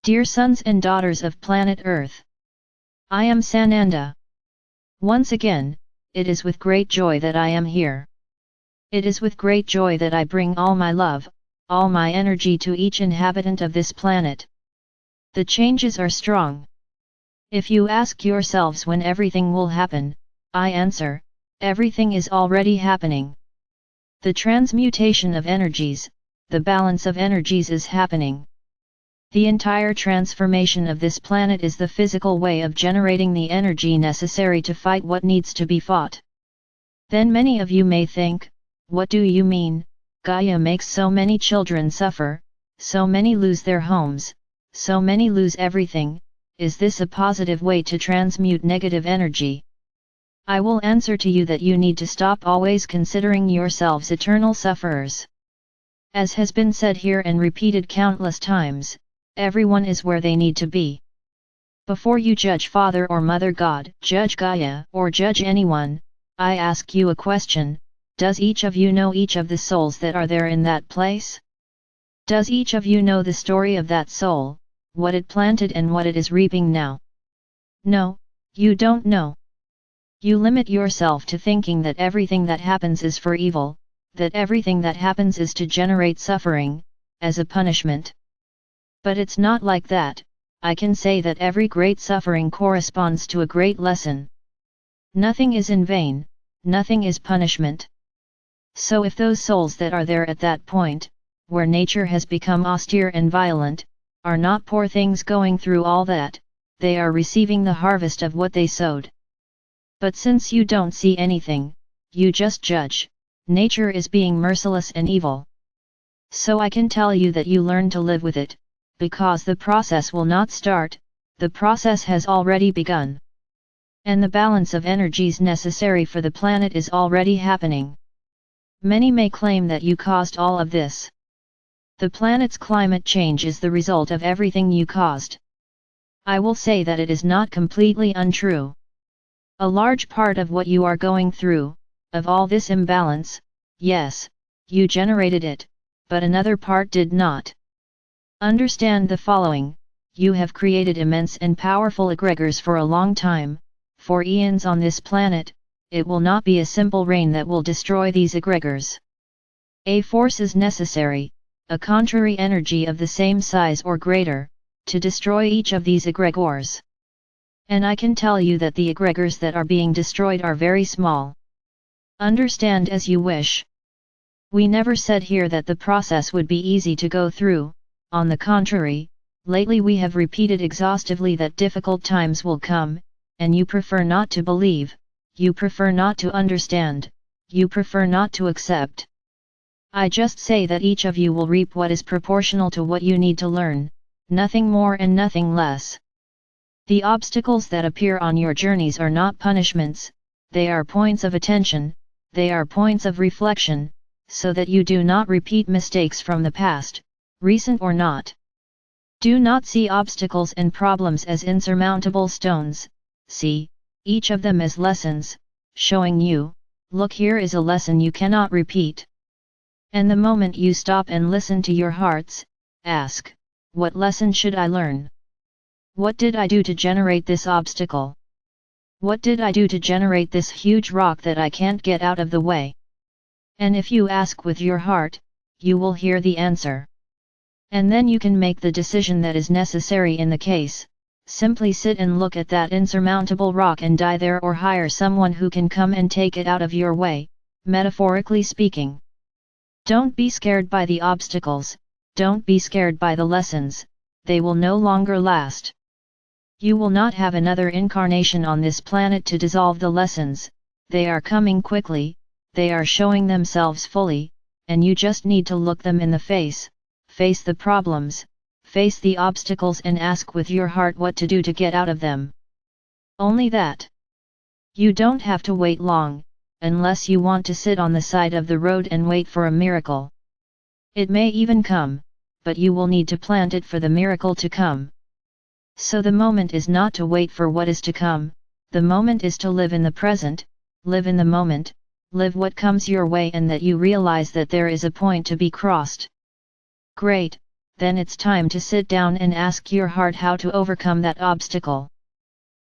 Dear sons and daughters of planet Earth, I am Sananda. Once again, it is with great joy that I am here. It is with great joy that I bring all my love, all my energy to each inhabitant of this planet. The changes are strong. If you ask yourselves when everything will happen, I answer, everything is already happening. The transmutation of energies, the balance of energies is happening. The entire transformation of this planet is the physical way of generating the energy necessary to fight what needs to be fought. Then many of you may think, what do you mean? Gaia makes so many children suffer, so many lose their homes, so many lose everything. Is this a positive way to transmute negative energy? I will answer to you that you need to stop always considering yourselves eternal sufferers. As has been said here and repeated countless times, everyone is where they need to be. Before you judge Father or Mother God, judge Gaia, or judge anyone, I ask you a question: does each of you know each of the souls that are there in that place? Does each of you know the story of that soul, what it planted and what it is reaping now? No, you don't know. You limit yourself to thinking that everything that happens is for evil, that everything that happens is to generate suffering, as a punishment. But it's not like that. I can say that every great suffering corresponds to a great lesson. Nothing is in vain, nothing is punishment. So if those souls that are there at that point, where nature has become austere and violent, are not poor things going through all that, they are receiving the harvest of what they sowed. But since you don't see anything, you just judge, nature is being merciless and evil. So I can tell you that you learn to live with it, because the process will not start, the process has already begun. And the balance of energies necessary for the planet is already happening. Many may claim that you caused all of this. The planet's climate change is the result of everything you caused. I will say that it is not completely untrue. A large part of what you are going through, of all this imbalance, yes, you generated it, but another part did not. Understand the following: you have created immense and powerful egregores for a long time, for eons on this planet. It will not be a simple rain that will destroy these egregores. A force is necessary, a contrary energy of the same size or greater, to destroy each of these egregores. And I can tell you that the egregores that are being destroyed are very small. Understand as you wish. We never said here that the process would be easy to go through. On the contrary, lately we have repeated exhaustively that difficult times will come, and you prefer not to believe, you prefer not to understand, you prefer not to accept. I just say that each of you will reap what is proportional to what you need to learn, nothing more and nothing less. The obstacles that appear on your journeys are not punishments, they are points of attention, they are points of reflection, so that you do not repeat mistakes from the past, recent or not. Do not see obstacles and problems as insurmountable stones, see each of them as lessons, showing you, look, here is a lesson you cannot repeat. And the moment you stop and listen to your hearts, ask, what lesson should I learn? What did I do to generate this obstacle? What did I do to generate this huge rock that I can't get out of the way? And if you ask with your heart, you will hear the answer. And then you can make the decision that is necessary in the case. Simply sit and look at that insurmountable rock and die there, or hire someone who can come and take it out of your way, metaphorically speaking. Don't be scared by the obstacles, don't be scared by the lessons, they will no longer last. You will not have another incarnation on this planet to dissolve the lessons, they are coming quickly, they are showing themselves fully, and you just need to look them in the face, face the problems, face the obstacles, and ask with your heart what to do to get out of them. Only that. You don't have to wait long, unless you want to sit on the side of the road and wait for a miracle. It may even come, but you will need to plant it for the miracle to come. So the moment is not to wait for what is to come, the moment is to live in the present, live in the moment, live what comes your way, and that you realize that there is a point to be crossed. Great, then it's time to sit down and ask your heart how to overcome that obstacle.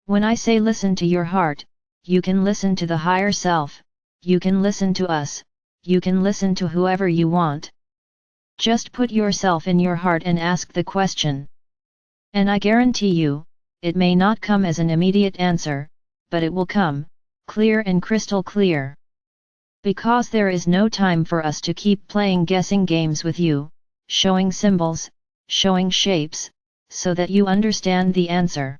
When I say listen to your heart, you can listen to the higher self, you can listen to us, you can listen to whoever you want. Just put yourself in your heart and ask the question. And I guarantee you, it may not come as an immediate answer, but it will come, clear and crystal clear. Because there is no time for us to keep playing guessing games with you, showing symbols, showing shapes, so that you understand the answer.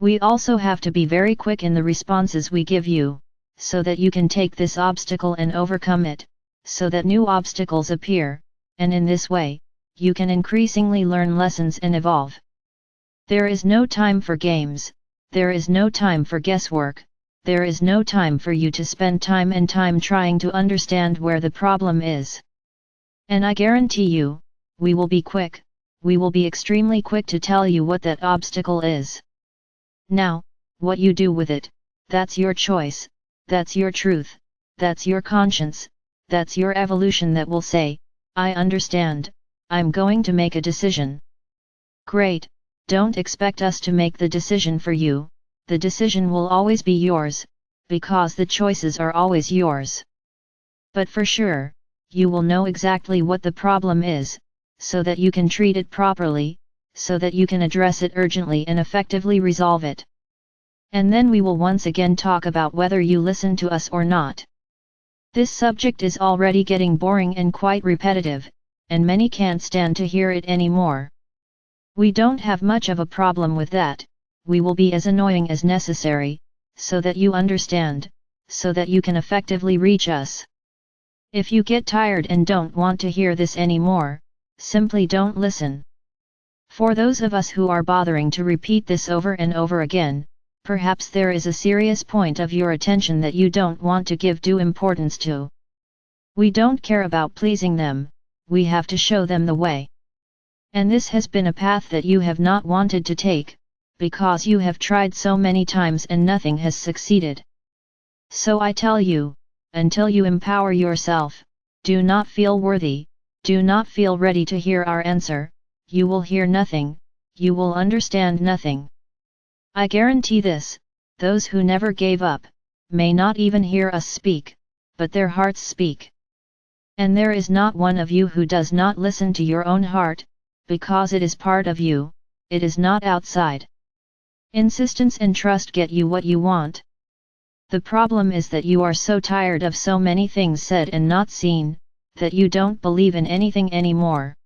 We also have to be very quick in the responses we give you, so that you can take this obstacle and overcome it, so that new obstacles appear, and in this way, you can increasingly learn lessons and evolve. There is no time for games, there is no time for guesswork, there is no time for you to spend time and time trying to understand where the problem is. And I guarantee you, we will be quick, we will be extremely quick to tell you what that obstacle is. Now, what you do with it, that's your choice, that's your truth, that's your conscience, that's your evolution that will say, I understand, I'm going to make a decision. Great, don't expect us to make the decision for you, the decision will always be yours, because the choices are always yours. But for sure, you will know exactly what the problem is, so that you can treat it properly, so that you can address it urgently and effectively resolve it. And then we will once again talk about whether you listen to us or not. This subject is already getting boring and quite repetitive, and many can't stand to hear it anymore. We don't have much of a problem with that, we will be as annoying as necessary, so that you understand, so that you can effectively reach us. If you get tired and don't want to hear this anymore, simply don't listen. For those of us who are bothering to repeat this over and over again, perhaps there is a serious point of your attention that you don't want to give due importance to. We don't care about pleasing them, we have to show them the way. And this has been a path that you have not wanted to take, because you have tried so many times and nothing has succeeded. So I tell you, until you empower yourself, do not feel worthy, do not feel ready to hear our answer, you will hear nothing, you will understand nothing. I guarantee this, those who never gave up, may not even hear us speak, but their hearts speak. And there is not one of you who does not listen to your own heart, because it is part of you, it is not outside. Insistence and trust get you what you want. The problem is that you are so tired of so many things said and not seen, that you don't believe in anything anymore.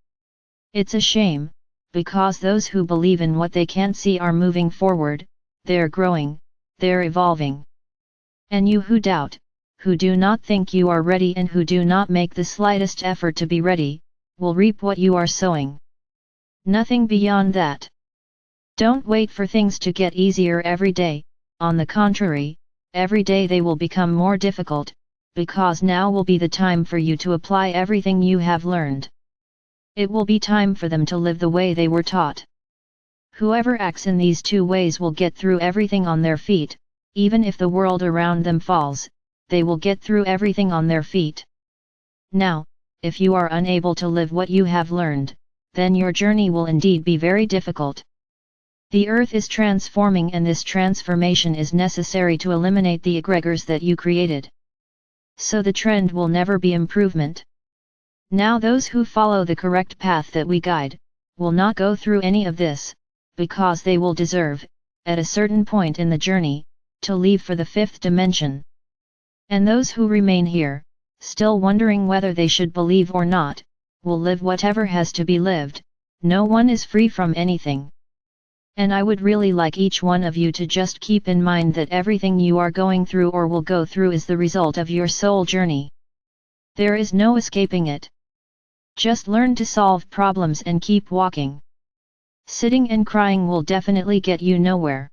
It's a shame, because those who believe in what they can't see are moving forward, they're growing, they're evolving. And you who doubt, who do not think you are ready and who do not make the slightest effort to be ready, will reap what you are sowing. Nothing beyond that. Don't wait for things to get easier every day, on the contrary, every day they will become more difficult, because now will be the time for you to apply everything you have learned. It will be time for them to live the way they were taught. Whoever acts in these two ways will get through everything on their feet, even if the world around them falls, they will get through everything on their feet. Now, if you are unable to live what you have learned, then your journey will indeed be very difficult. The earth is transforming and this transformation is necessary to eliminate the egregores that you created. So the trend will never be improvement. Now those who follow the correct path that we guide, will not go through any of this, because they will deserve, at a certain point in the journey, to leave for the fifth dimension. And those who remain here, still wondering whether they should believe or not, will live whatever has to be lived, no one is free from anything. And I would really like each one of you to just keep in mind that everything you are going through or will go through is the result of your soul journey. There is no escaping it. Just learn to solve problems and keep walking. Sitting and crying will definitely get you nowhere.